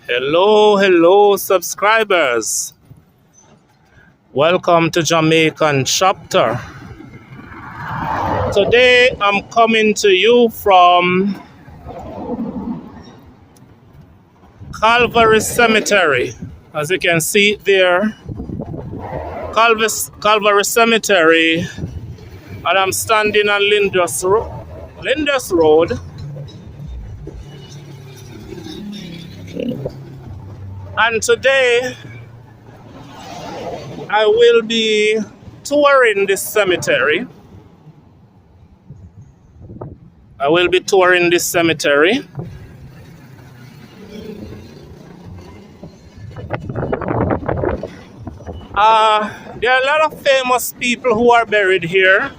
Hello, subscribers. Welcome to Jamaican chapter. Today I'm coming to you from Calvary Cemetery. As you can see there, Calvary Cemetery, and I'm standing on Lindus Road. And today I will be touring this cemetery. There are a lot of famous people who are buried here.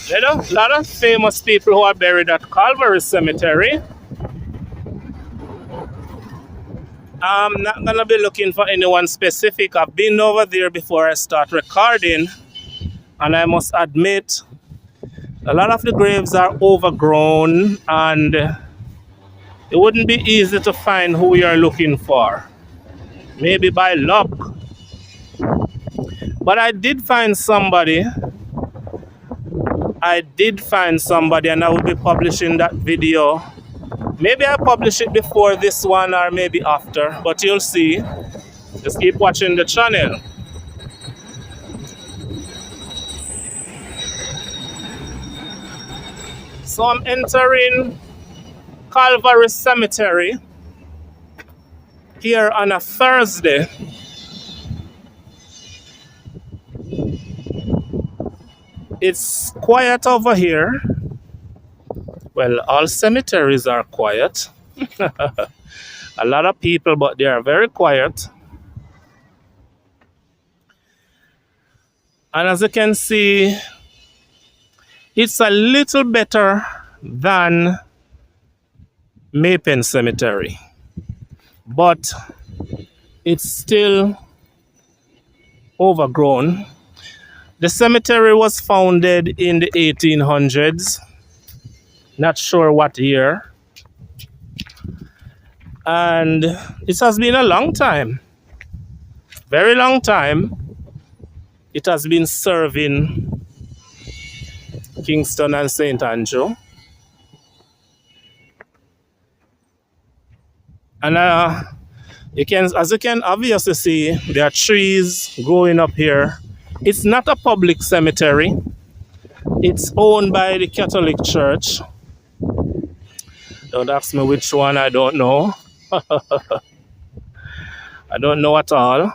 There are a lot of famous people who are buried at Calvary Cemetery. I'm not going to be looking for anyone specific. I've been over there before I start recording, and I must admit, a lot of the graves are overgrown, and it wouldn't be easy to find who you're looking for. Maybe by luck. But I did find somebody, and I will be publishing that video. Maybe I'll publish it before this one or maybe after, but you'll see. Just keep watching the channel. So I'm entering Calvary Cemetery here on a Thursday. It's quiet over here. Well, all cemeteries are quiet. A lot of people, but they are very quiet. And as you can see, it's a little better than Maypen Cemetery, but it's still overgrown. The cemetery was founded in the 1800s. Not sure what year. And it has been a long time. Very long time. It has been serving Kingston and St. Andrew. And as you can obviously see, there are trees growing up here. It's not a public cemetery. It's owned by the Catholic Church. Don't ask me which one, I don't know. I don't know at all.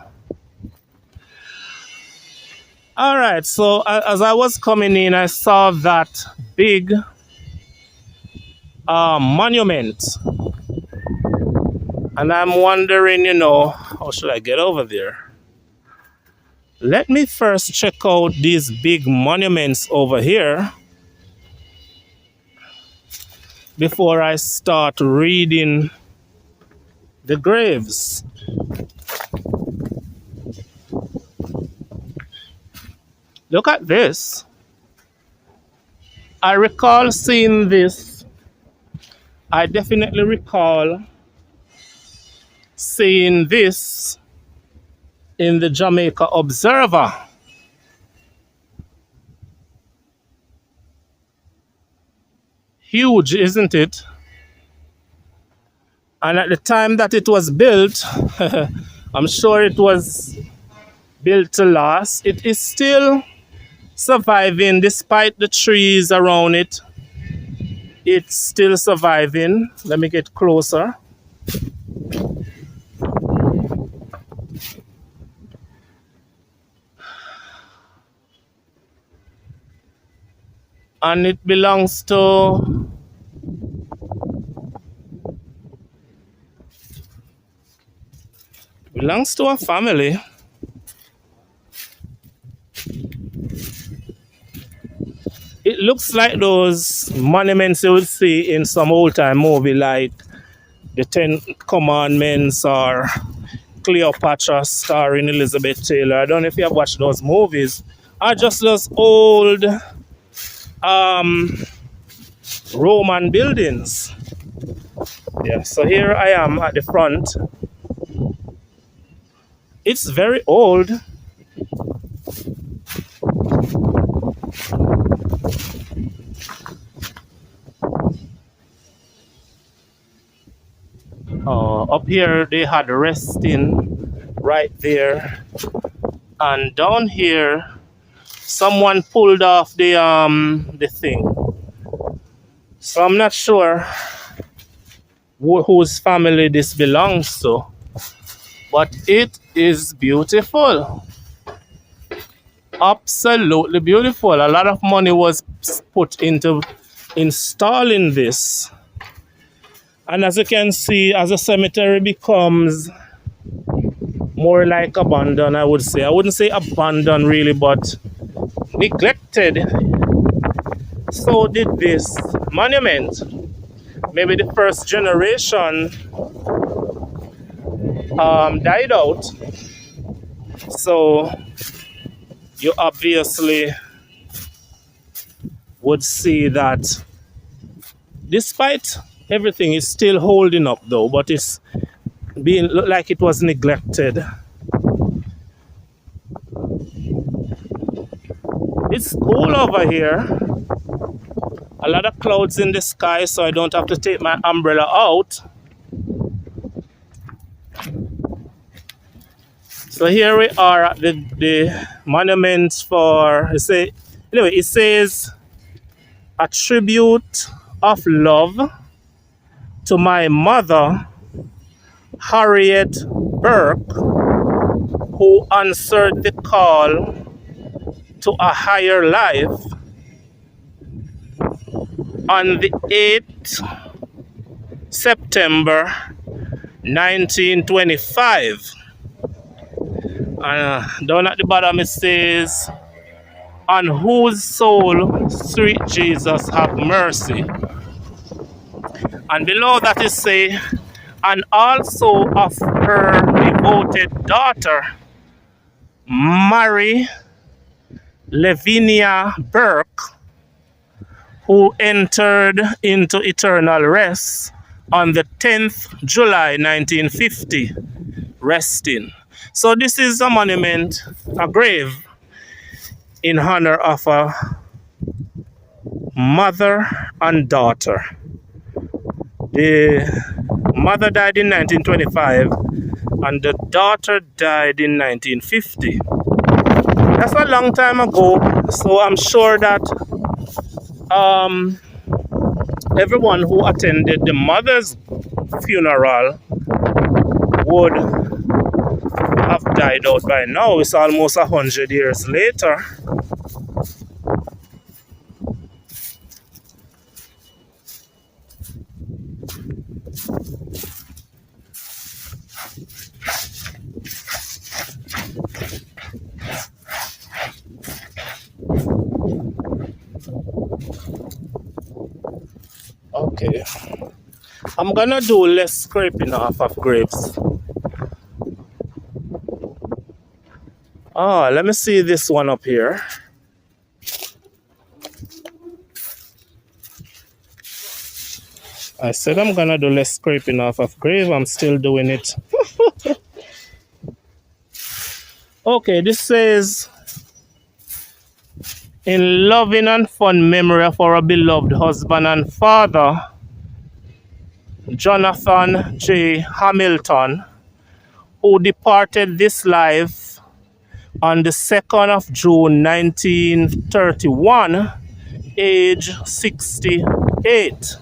All right, so as I was coming in, I saw that big monument. And I'm wondering, how should I get over there? Let me first check out these big monuments over here before I start reading the graves. Look at this. I recall seeing this. I definitely recall seeing this in the Jamaica Observer. Huge, isn't it? And at the time that it was built, I'm sure it was built to last. It is still surviving despite the trees around it. It's still surviving. Let me get closer. And it belongs to a family. It looks like those monuments you would see in some old-time movie like The Ten Commandments or Cleopatra starring Elizabeth Taylor. I don't know if you have watched those movies. Or just those old Roman buildings. Yeah, so here I am at the front. It's very old. Up here they had resting right there, and down here someone pulled off the thing. So I'm not sure whose family this belongs to, but it is beautiful. Absolutely beautiful. A lot of money was put into installing this. And as you can see, as the cemetery becomes more like abandoned, I would say. I wouldn't say abandoned really, but neglected. So did this monument. Maybe the first generation died out. So you obviously would see that despite everything is still holding up though, but it's being look like it was neglected. It's cool over here. A lot of clouds in the sky, so I don't have to take my umbrella out. So here we are at the monument for, it says a tribute of love to my mother, Harriet Burke, who answered the call to a higher life on the 8th September 1925. Down at the bottom it says, on whose soul, sweet Jesus, have mercy. And below that it says, and also of her devoted daughter, Mary Lavinia Burke, who entered into eternal rest on the 10th July 1950, resting. So this is a monument, a grave, in honor of a mother and daughter. The mother died in 1925 and the daughter died in 1950. That's a long time ago, so I'm sure that everyone who attended the mother's funeral would have died out by now. It's almost 100 years later. Okay, I'm gonna do less scraping off of graves. Let me see this one up here. I said I'm gonna do less scraping off of grave. I'm still doing it. Okay, this says, in loving and fond memory of our beloved husband and father, Jonathan J. Hamilton, who departed this life on the 2nd of June 1931, age 68.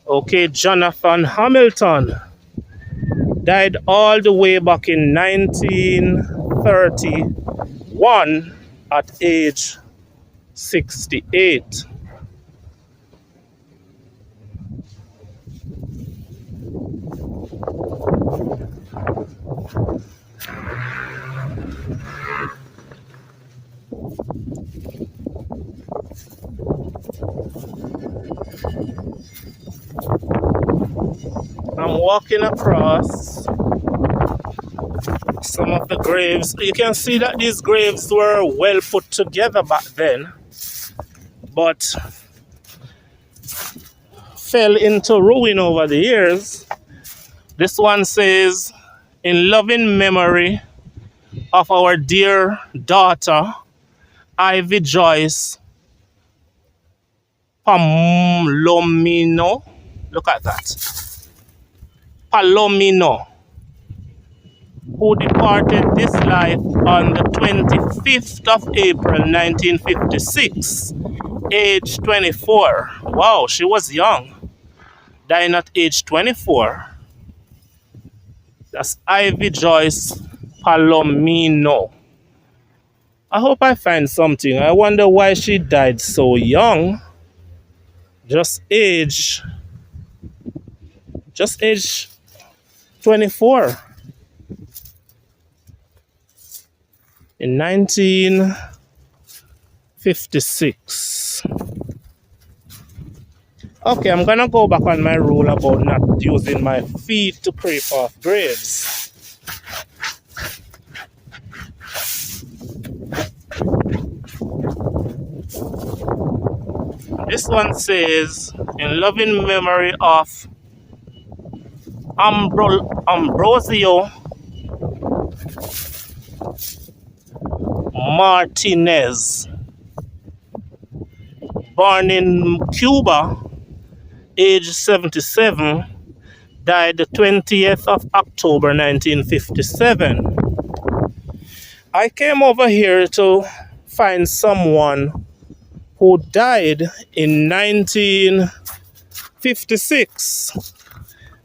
Okay, Jonathan Hamilton died all the way back in 1931 at age 68. I'm walking across some of the graves. You can see that these graves were well put together back then, but fell into ruin over the years. This one says, in loving memory of our dear daughter, Ivy Joyce Palomino. Look at that. Palomino, who departed this life on the 25th of April 1956, age 24. Wow, she was young. Dying at age 24. That's Ivy Joyce Palomino. I hope I find something. I wonder why she died so young. Just age 24. In 1956. Okay, I'm gonna go back on my rule about not using my feet to creep off graves. This one says, in loving memory of Ambrosio Martinez, born in Cuba, age 77, died the 20th of October 1957. I came over here to find someone who died in 1956.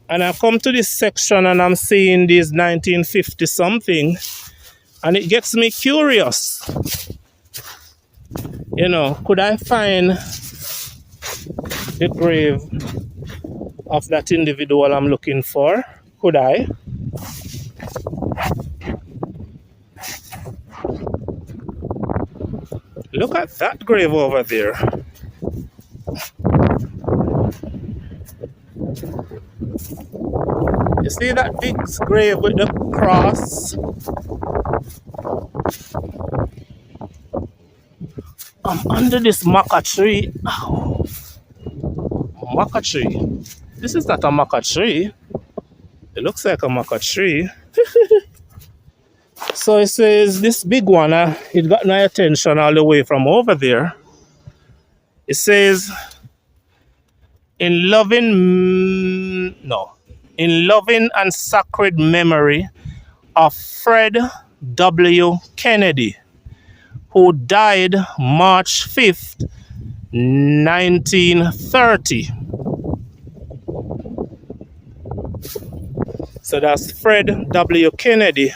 And I come to this section and I'm seeing these 1950 something, and it gets me curious. You know, could I find the grave of that individual I'm looking for? Could I? Look at that grave over there. You see that big grave with the cross? I'm under this maca tree. Oh, maca tree. This is not a maca tree. It looks like a maca tree. So it says this big one, it got my attention all the way from over there. It says, in loving and sacred memory of Fred W. Kennedy, who died March 5th, 1930. So that's Fred W. Kennedy.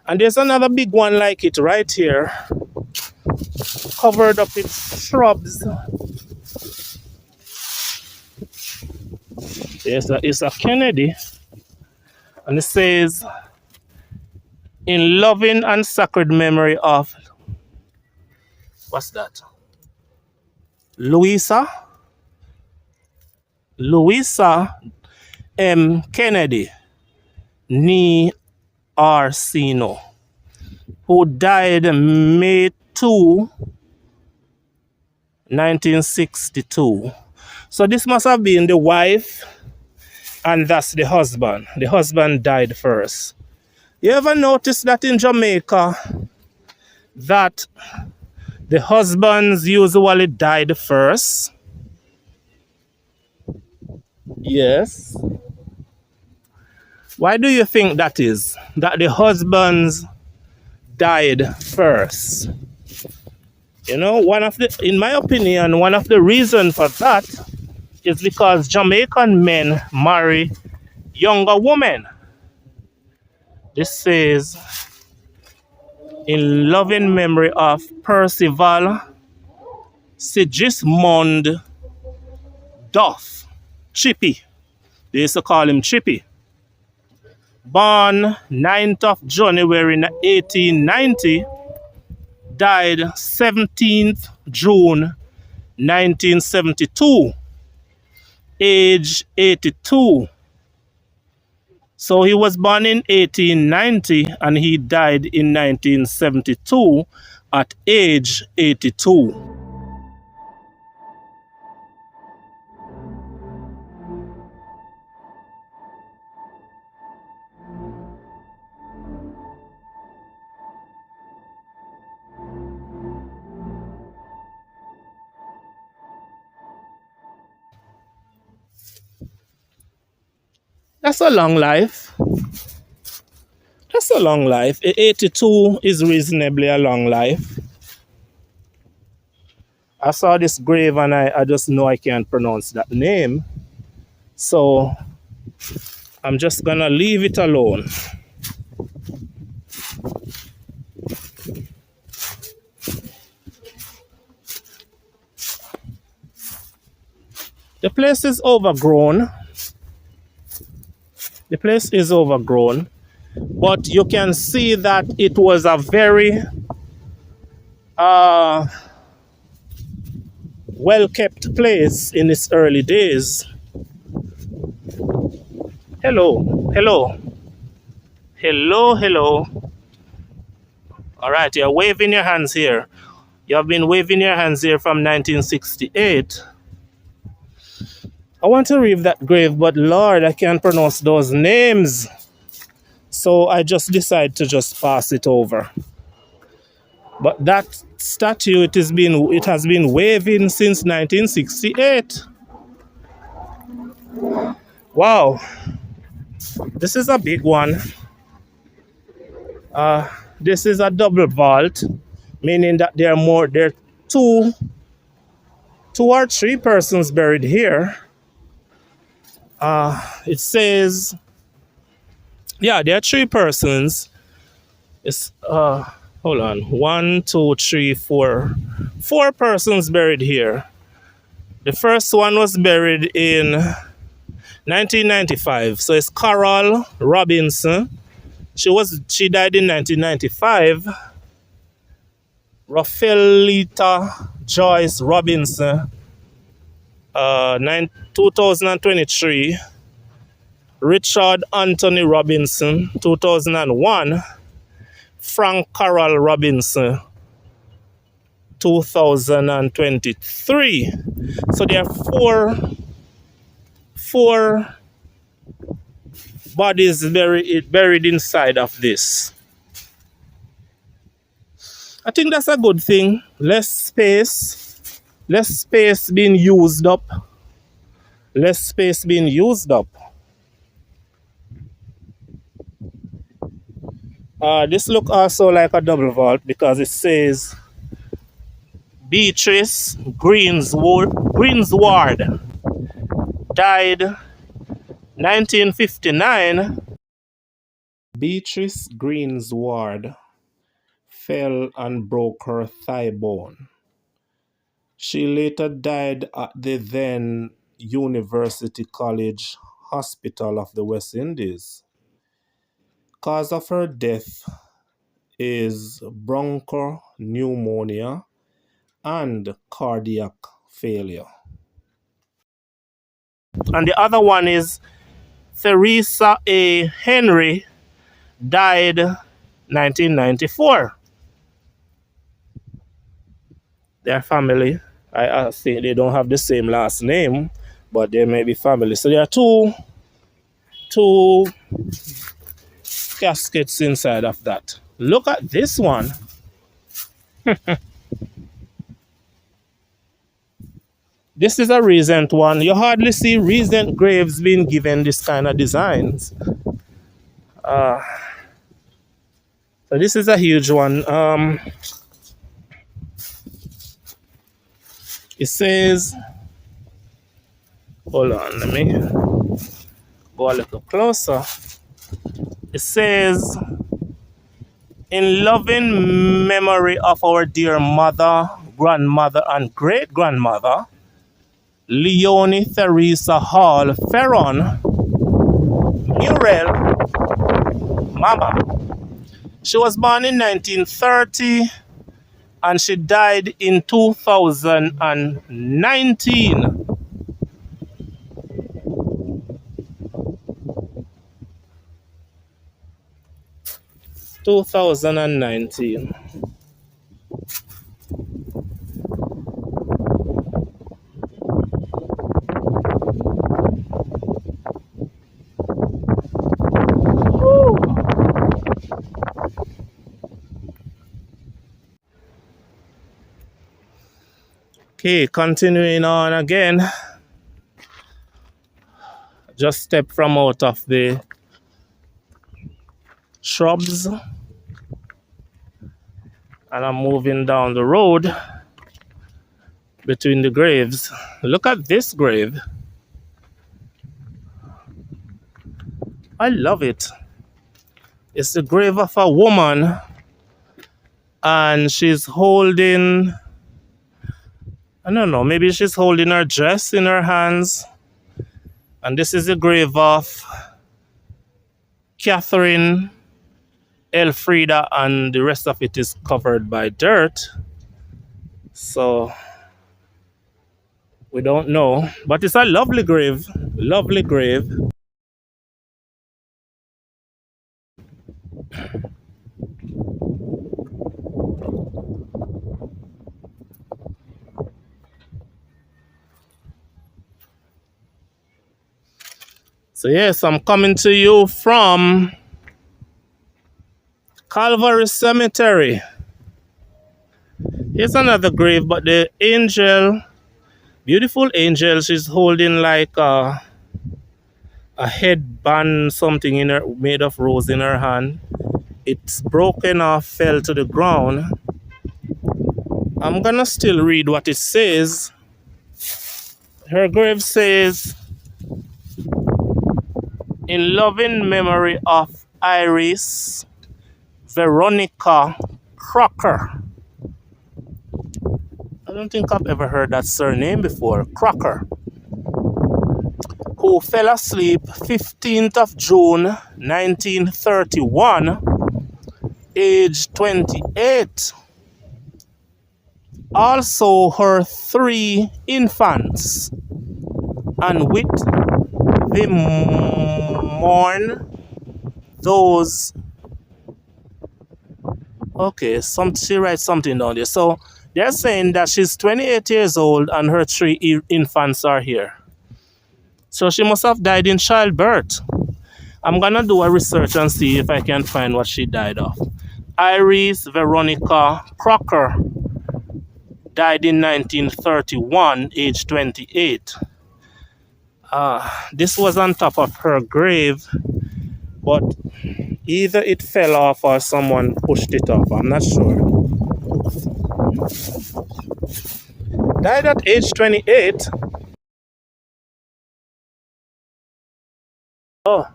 And there's another big one like it right here, covered up with shrubs. It's a Kennedy. And it says, in loving and sacred memory of, what's that? Louisa M. Kennedy, nee Arsino, who died May 2, 1962. So this must have been the wife, and that's the husband. The husband died first. You ever notice that in Jamaica, that the husbands usually died first? Yes. Why do you think that is? That the husbands died first? You know, in my opinion, one of the reasons for that is because Jamaican men marry younger women. This says, in loving memory of Percival Sigismund Duff, Chippy. They used to call him Chippy. Born 9th of January 1890, died 17th June 1972, age 82. So he was born in 1890 and he died in 1972 at age 82. That's a long life. That's a long life. 82 is reasonably a long life. I saw this grave and I just know I can't pronounce that name. So I'm just gonna leave it alone. The place is overgrown. The place is overgrown. But you can see that it was a very well-kept place in its early days. Hello, hello, hello, hello. All right, you're waving your hands here. You have been waving your hands here from 1968. I want to read that grave, but Lord, I can't pronounce those names. So I just decided to just pass it over. But that statue, it has been waving since 1968. Wow, this is a big one. This is a double vault, meaning that there are two or three persons buried here. It says, yeah, there are three persons. It's hold on, 1, 2, 3, 4. 4 persons buried here. The first one was buried in 1995. So it's Carol Robinson. She died in 1995. Rafaelita Joyce Robinson, 2023. Richard Anthony Robinson, 2001. Frank Carroll Robinson, 2023. So there are four bodies buried inside of this. I think that's a good thing. Less space being used up. Less space being used up. This look also like a double vault because it says Beatrice Greensward died 1959. Beatrice Greensward fell and broke her thigh bone. She later died at the then University College Hospital of the West Indies. Cause of her death is bronchopneumonia and cardiac failure. And the other one is Theresa A. Henry, died 1994. Their family, I think they don't have the same last name, but they may be family. So there are two caskets inside of that. Look at this one. This is a recent one. You hardly see recent graves being given this kind of designs. So this is a huge one. It says, hold on, let me go a little closer. It says, in loving memory of our dear mother, grandmother, and great-grandmother, Leonie Theresa Hall Ferron Murrell, Mama. She was born in 1930 and she died in 2019. Okay, continuing on again. Just step from out of the shrubs, and I'm moving down the road between the graves. Look at this grave. I love it. It's the grave of a woman, and she's holding, I don't know, maybe she's holding her dress in her hands. And this is the grave of Catherine, Elfrida, and the rest of it is covered by dirt. So we don't know, but it's a lovely grave, lovely grave. So yes, I'm coming to you from Calvary Cemetery. Here's another grave, but the angel, beautiful angel, she's holding like a headband, something in her, made of rose in her hand. It's broken off, fell to the ground. I'm gonna still read what it says. Her grave says, in loving memory of Iris Veronica Crocker. I don't think I've ever heard that surname before. Crocker, who fell asleep 15th of June 1931, age 28. Also her 3 infants, and with them mourn those. Okay, she writes something down there. So they're saying that she's 28 years old and her 3 infants are here. So she must have died in childbirth. I'm gonna do a research and see if I can find what she died of. Iris Veronica Crocker died in 1931, age 28. This was on top of her grave, but either it fell off or someone pushed it off. I'm not sure. Died at age 28. Oh,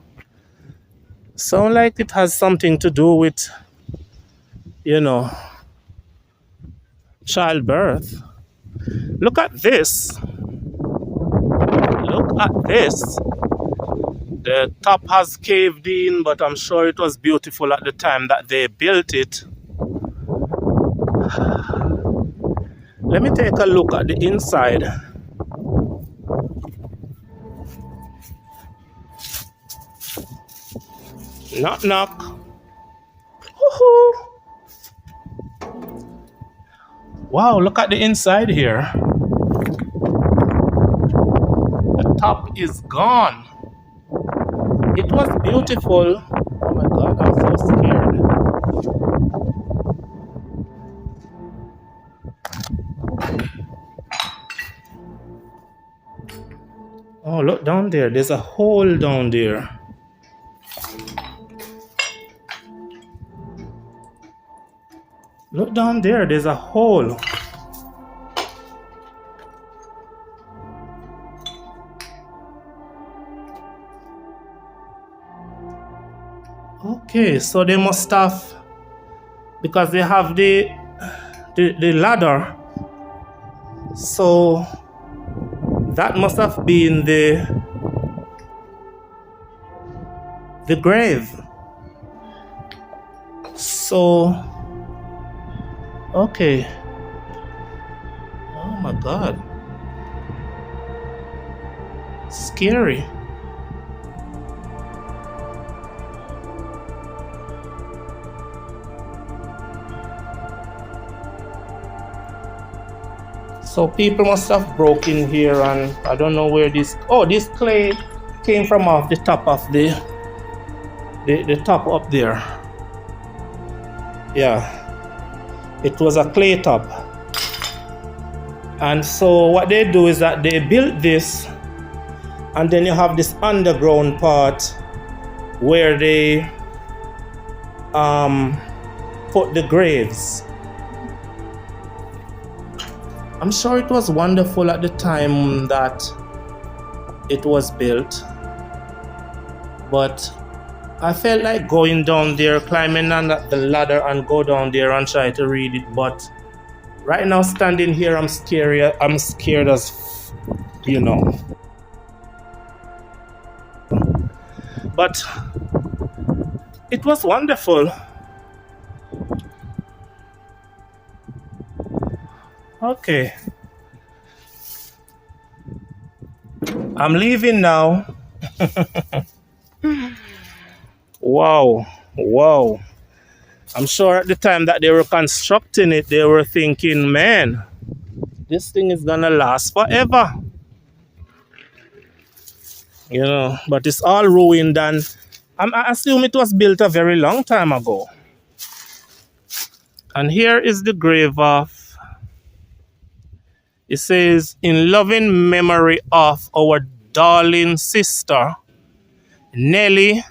sound like it has something to do with, childbirth. Look at this. Look at this. The top has caved in, but I'm sure it was beautiful at the time that they built it. Let me take a look at the inside. Knock, knock. Woohoo! Wow, look at the inside here. The top is gone. It was beautiful. Oh my God, I'm so scared. Oh, look down there. There's a hole down there. Look down there. There's a hole. Okay, so they must have, because they have the ladder, so that must have been the grave. So, okay. Oh my God. Scary. So people must have broken here, and I don't know where this. Oh, this clay came from off the top of the top up there. Yeah, it was a clay top. And so what they do is that they built this And then you have this underground part where they put the graves. I'm sure it was wonderful at the time that it was built, but I felt like going down there, climbing on the ladder and go down there and try to read it. But right now, standing here, I'm scared as, you know. But it was wonderful. Okay. I'm leaving now. Wow. Wow. I'm sure at the time that they were constructing it, they were thinking, man, this thing is gonna last forever. You know, but it's all ruined, and I assume it was built a very long time ago. And here is the grave of, it says, in loving memory of our darling sister, Nelly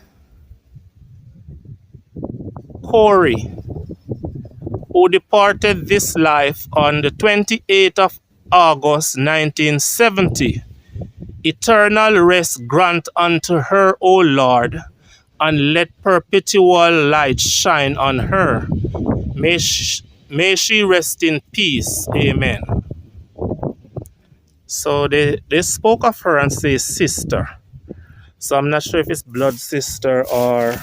Corey, who departed this life on the 28th of August 1970. Eternal rest grant unto her, O Lord, and let perpetual light shine on her. May she rest in peace. Amen. So they spoke of her and say sister. So I'm not sure if it's blood sister or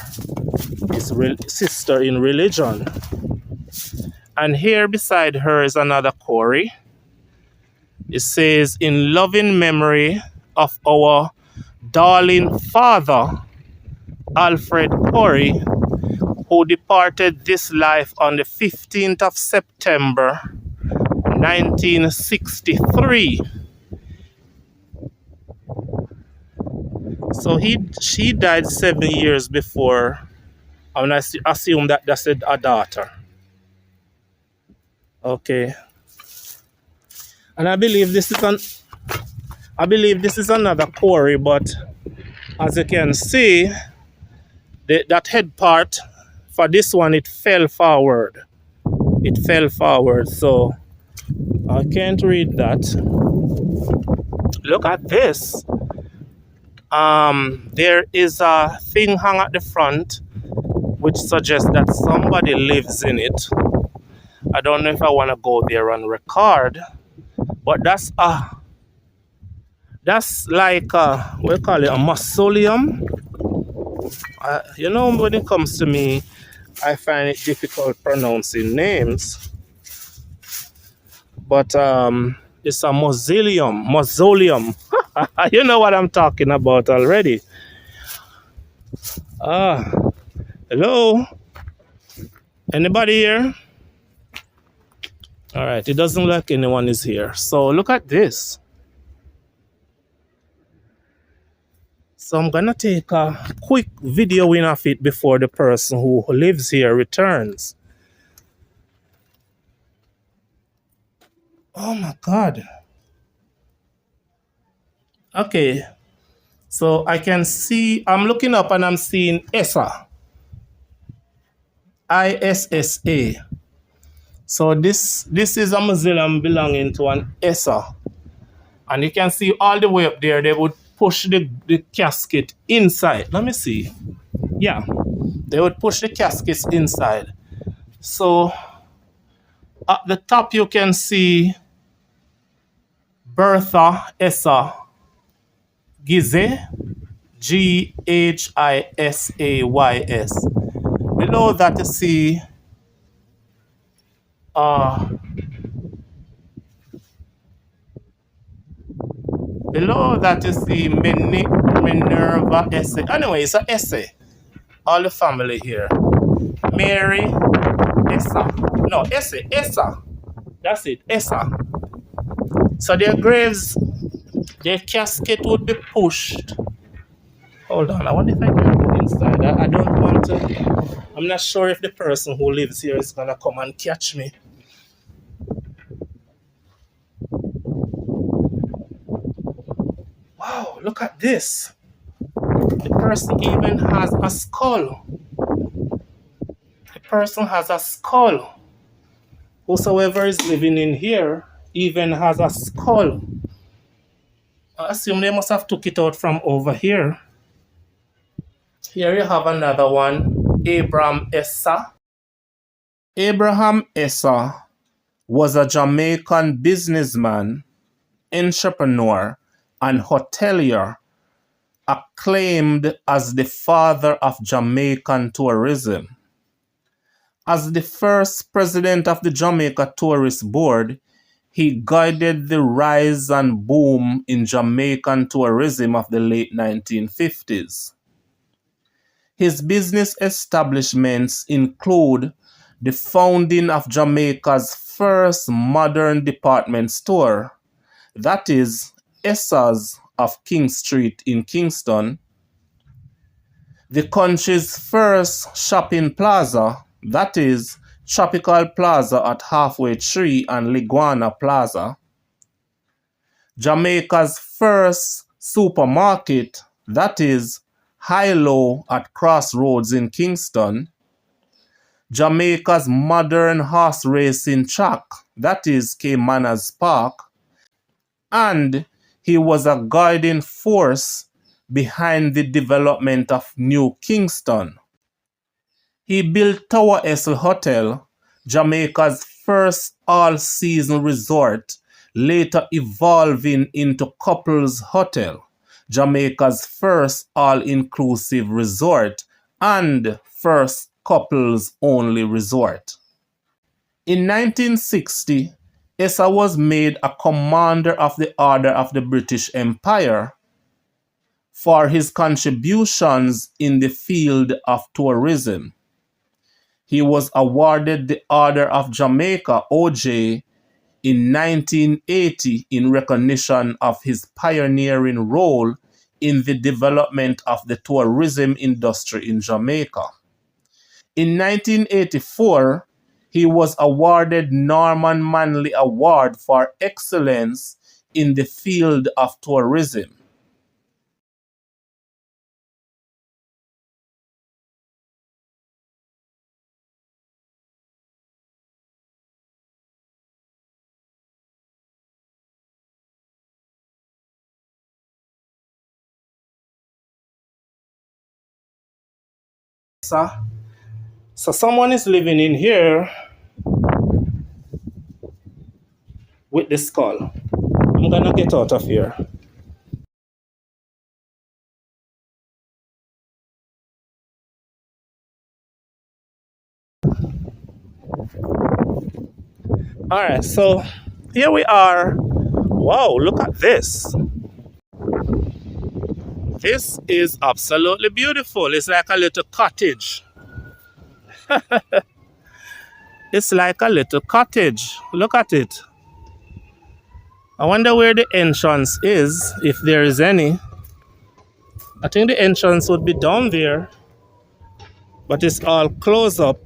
it's sister in religion. And here beside her is another Corey. It says, in loving memory of our darling father, Alfred Corey, who departed this life on the 15th of September, 1963. So she died 7 years before, and I assume that that's a daughter. Okay. And I believe this is another Corey, but as you can see, that head part for this one, it fell forward. It fell forward, so I can't read that. Look at this. There is a thing hung at the front which suggests that somebody lives in it. I don't know if I want to go there and record, but that's like we call it a mausoleum. You know, when it comes to me, I find it difficult pronouncing names, but it's a mausoleum. You know what I'm talking about already. Hello? Anybody here? All right, it doesn't look like anyone is here. So look at this. So I'm gonna take a quick video in of it before the person who lives here returns. Oh my God. Okay, so I can see, I'm looking up and I'm seeing Essa. ISSA. So this is a mausoleum belonging to an Essa. And you can see all the way up there, they would push the casket inside. Let me see. Yeah, they would push the caskets inside. So at the top you can see Bertha Essa Gizays, Ghisays. Below that you see Minerva Essa. Anyway, it's an Essa. All the family here. Mary Essa. No, Essa. That's it, Essa. So their graves, their casket would be pushed. Hold on, I wonder if I can go inside. I don't want to. I'm not sure if the person who lives here is gonna come and catch me. Oh, look at this. The person even has a skull. The person has a skull. Whosoever is living in here even has a skull. I assume they must have took it out from over here. Here you have another one. Abraham Essa. Abraham Essa was a Jamaican businessman, entrepreneur, and hotelier, acclaimed as the father of Jamaican tourism. As the first president of the Jamaica Tourist Board, he guided the rise and boom in Jamaican tourism of the late 1950s. His business establishments include the founding of Jamaica's first modern department store, that is, Essa's of King Street in Kingston, the country's first shopping plaza, that is, Tropical Plaza at Halfway Tree and Liguana Plaza, Jamaica's first supermarket, that is, High-Low at Crossroads in Kingston, Jamaica's modern horse racing track, that is, Caymanas Park, and he was a guiding force behind the development of New Kingston. He built Tower Essa Hotel, Jamaica's first all-season resort, later evolving into Couples Hotel, Jamaica's first all-inclusive resort and first couples-only resort. In 1960, Essa was made a Commander of the Order of the British Empire for his contributions in the field of tourism. He was awarded the Order of Jamaica, OJ, in 1980 in recognition of his pioneering role in the development of the tourism industry in Jamaica. In 1984, he was awarded Norman Manley Award for Excellence in the field of tourism. So someone is living in here with the skull. I'm gonna get out of here. Alright, so here we are. Wow, look at this. This is absolutely beautiful. It's like a little cottage. It's like a little cottage. Look at it. I wonder where the entrance is, if there is any. I think the entrance would be down there, but it's all closed up.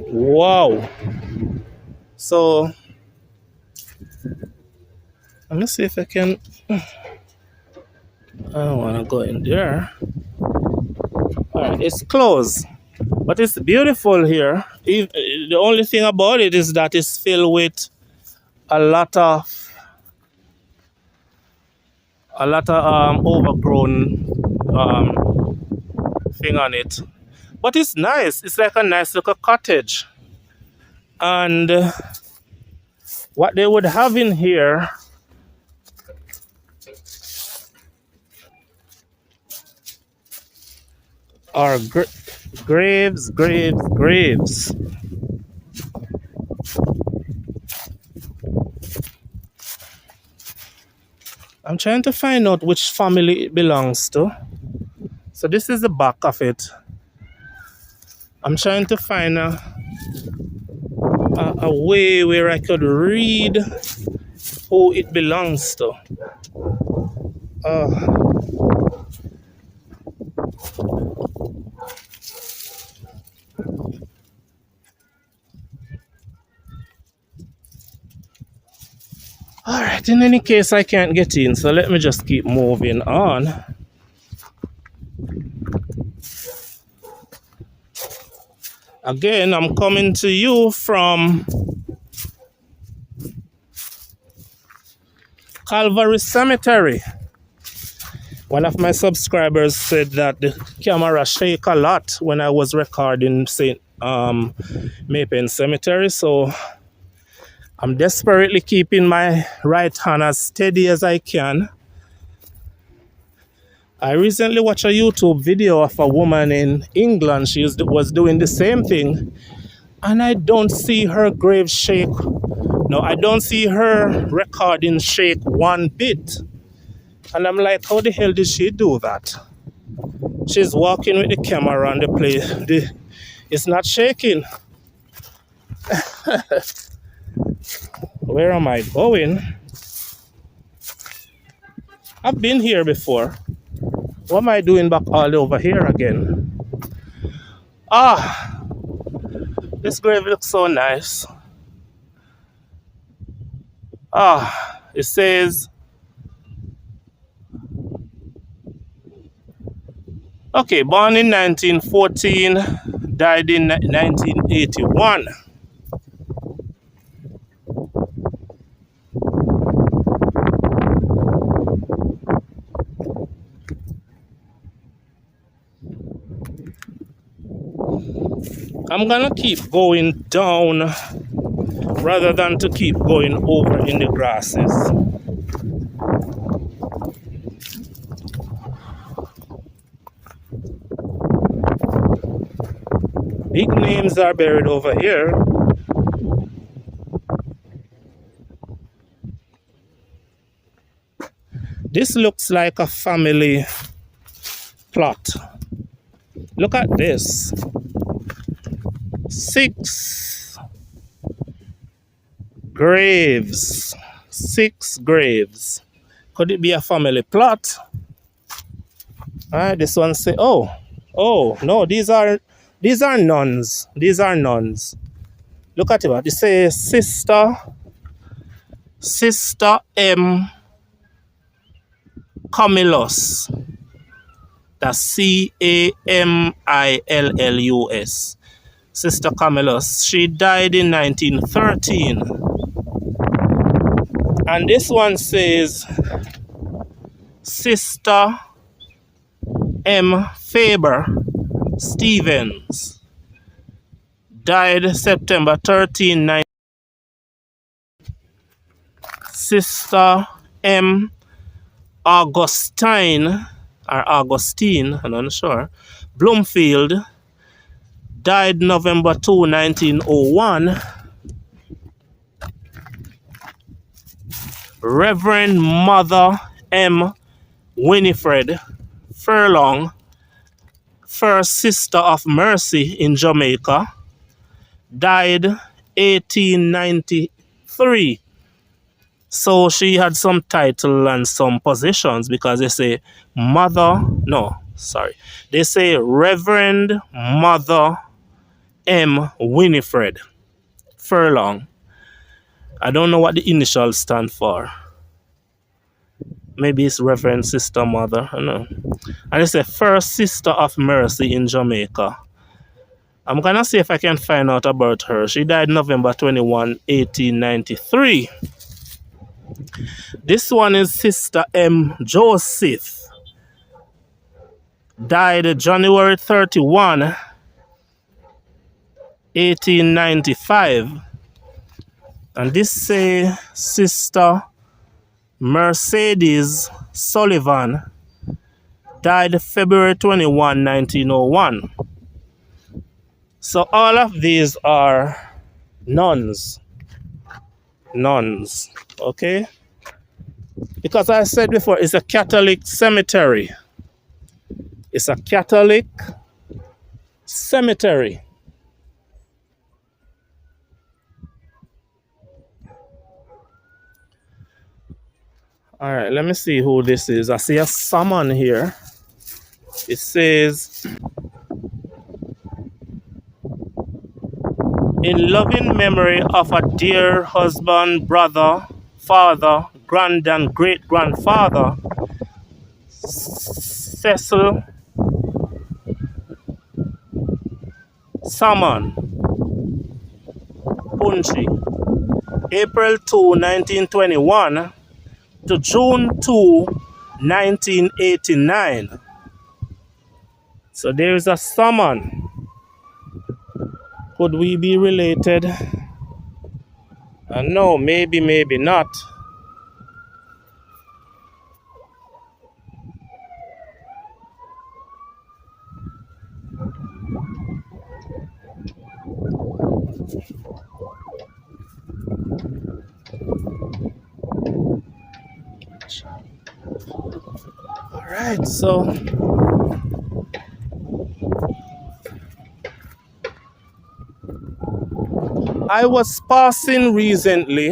Wow. So, let me see if I can. I don't want to go in there. Alright, it's closed, but it's beautiful here. The only thing about it is that it's filled with a lot of overgrown thing on it. But it's nice. It's like a nice little cottage. And what they would have in here are graves. I'm trying to find out which family it belongs to. So this is the back of it. I'm trying to find a way where I could read who it belongs to. Alright, in any case, I can't get in, so let me just keep moving on. Again, I'm coming to you from Calvary Cemetery. One of my subscribers said that the camera shake a lot when I was recording St. Maypen Cemetery, so I'm desperately keeping my right hand as steady as I can. I recently watched a YouTube video of a woman in England. She was doing the same thing, and I don't see her grave shake. No, I don't see her recording shake one bit. And I'm like, how the hell did she do that? She's walking with the camera on the place. It's not shaking. Where am I going? I've been here before. What am I doing back all over here again? Ah, this grave looks so nice. Ah, it says, okay, born in 1914, died in 1981. I'm gonna keep going down rather than to keep going over in the grasses. Big names are buried over here. This looks like a family plot. Look at this. 6 graves. 6 graves. Could it be a family plot? Alright, this one say, oh no, these are nuns. These are nuns. Look at it. They say Sister M. Camillus. That's Camillus. Sister Camillus. She died in 1913. And this one says Sister M. Faber Stevens. Died September 13, Sister M. Augustine, I'm not sure, Bloomfield, died November 2, 1901. Reverend Mother M. Winifred Furlong, First Sister of Mercy in Jamaica, died 1893. So she had some title and some positions, because they say they say Reverend Mother M. Winifred Furlong. I don't know what the initials stand for. Maybe it's Reverend Sister Mother. I don't know. And they say First Sister of Mercy in Jamaica. I'm gonna see if I can find out about her. She died November 21, 1893. This one is Sister M. Joseph. Died January 31, 1895. And this say Sister Mercedes Sullivan. Died February 21, 1901. So all of these are nuns. Nuns, okay? Because I said before, it's a Catholic cemetery. It's a Catholic cemetery. All right, let me see who this is. I see a summon here. It says, in loving memory of a dear husband, brother, father, grand and great grandfather, Cecil Salmon Punchy, April 2, 1921 to June 2, 1989. So there is a Salmon. Could we be related? No, maybe, maybe not. All right, so I was passing recently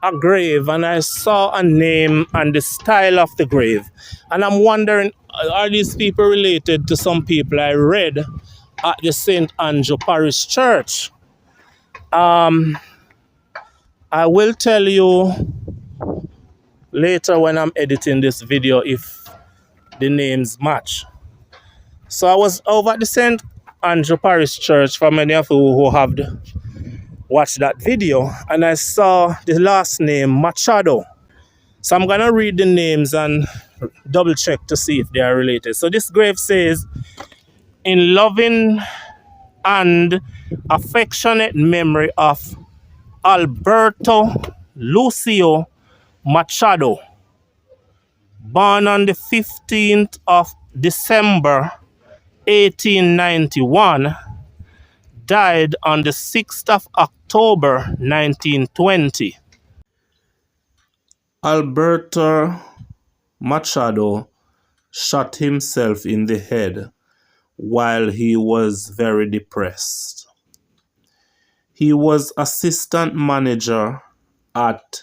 a grave and I saw a name and the style of the grave. And I'm wondering, are these people related to some people I read at the St. Andrew Parish Church? I will tell you later when I'm editing this video if the names match. So I was over at the St. Andrew Parish Church, for many of you who have watched that video, and I saw the last name Machado. So I'm gonna read the names and double check to see if they are related. So this grave says, in loving and affectionate memory of Alberto Lucio Machado, born on the 15th of December 1891, died on the 6th of October 1920. Alberto Machado shot himself in the head while he was very depressed. He was assistant manager at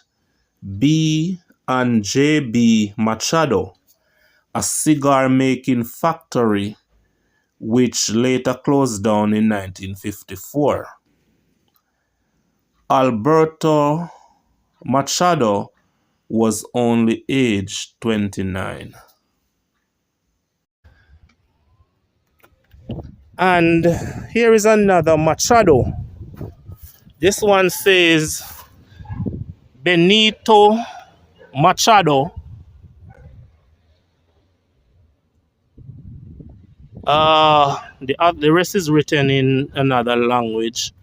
B and JB Machado, a cigar making factory which later closed down in 1954. Alberto Machado was only aged 29. And here is another Machado. This one says Benito Machado. The rest is written in another language,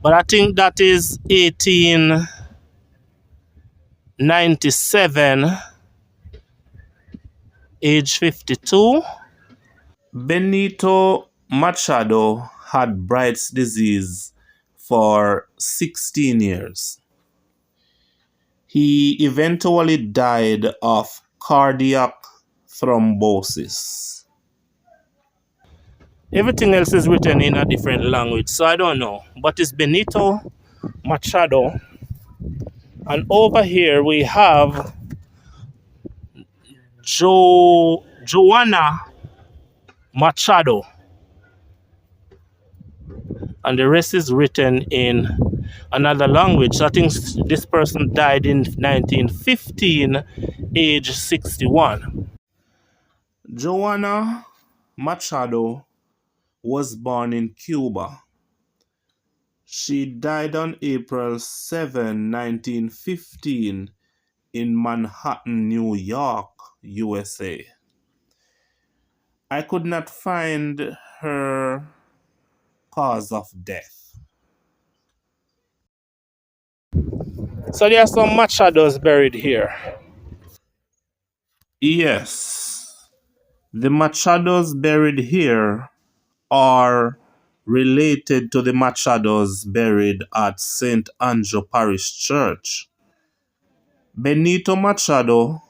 but I think that is 1897, age 52. Benito Machado had Bright's disease for 16 years. He eventually died of cardiac thrombosis. Everything else is written in a different language, so I don't know. But it's Benito Machado. And over here we have Joanna Machado. And the rest is written in another language. So I think this person died in 1915, age 61. Joanna Machado was born in Cuba. She died on April 7, 1915 in Manhattan, New York, USA. I could not find her cause of death. So there are some Machados buried here. Yes, the Machados buried here are related to the Machados buried at St. Andrew Parish Church. Benito Machado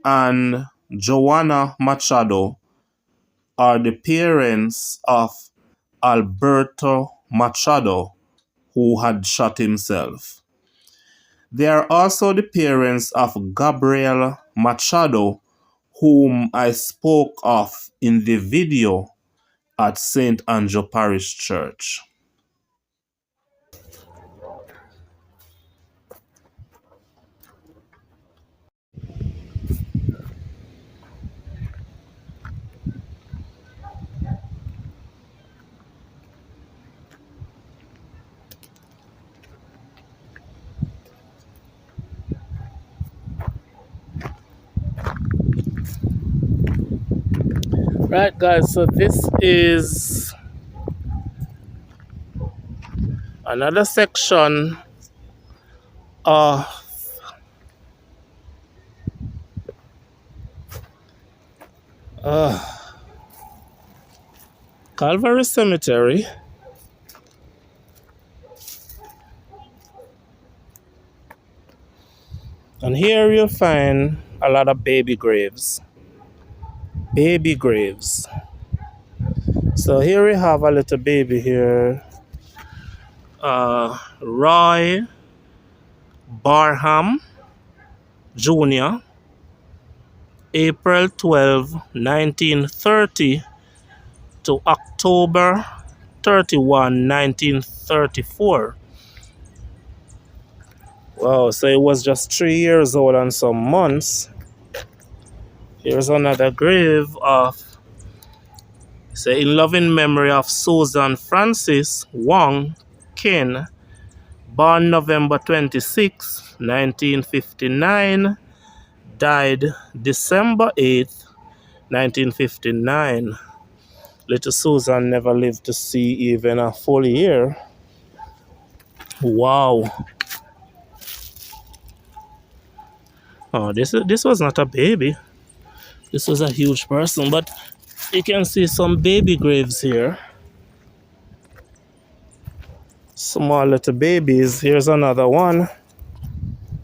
and Joanna Machado are the parents of Alberto Machado, who had shot himself. They are also the parents of Gabriel Machado, whom I spoke of in the video at St. Andrew Parish Church. Right, guys, so this is another section of Calvary Cemetery. And here you'll find a lot of baby graves. Baby graves. So here we have a little baby here. Roy Barham Jr. April 12, 1930 to October 31, 1934. Wow, so it was just 3 years old and some months. Here's another grave of, say, in loving memory of Susan Francis Wong Kin, born November 26, 1959, died December 8, 1959. Little Susan never lived to see even a full year. Wow. Oh, this was not a baby. This was a huge person, but you can see some baby graves here. Small little babies. Here's another one.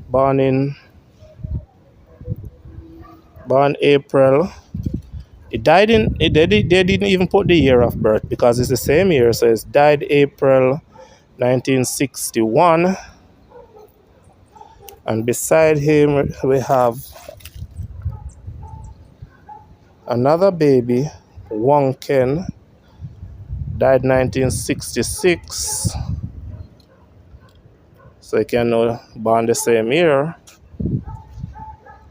Born April. They didn't even put the year of birth because it's the same year. So it's died April 1961. And beside him we have another baby, Wong Ken, died 1966. So you can know, born the same year.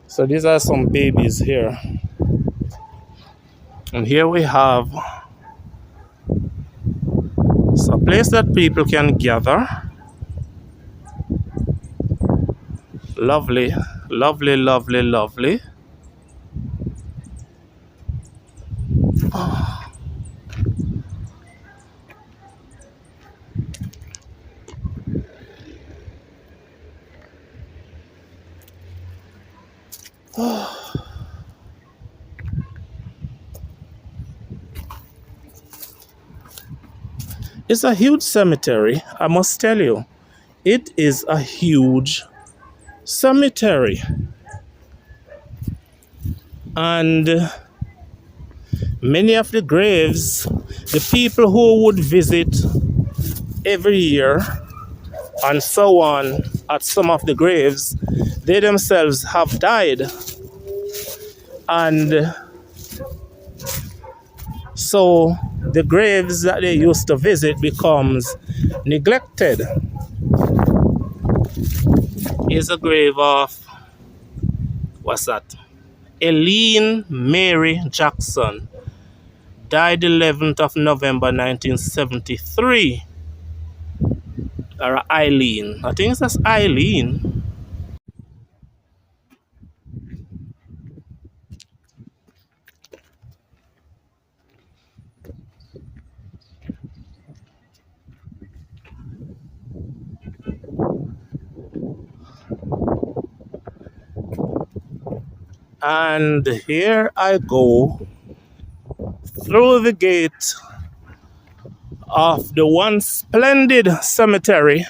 So these are some babies here. And here we have a place that people can gather. Lovely, lovely, lovely, lovely. It's a huge cemetery, I must tell you. It is a huge cemetery. And many of the graves, the people who would visit every year and so on at some of the graves, they themselves have died. And so the graves that they used to visit becomes neglected. Here's a grave of, what's that? Eileen Mary Jackson, died 11th of November 1973. Or Eileen, I think that's Eileen. And here I go through the gate of the one splendid cemetery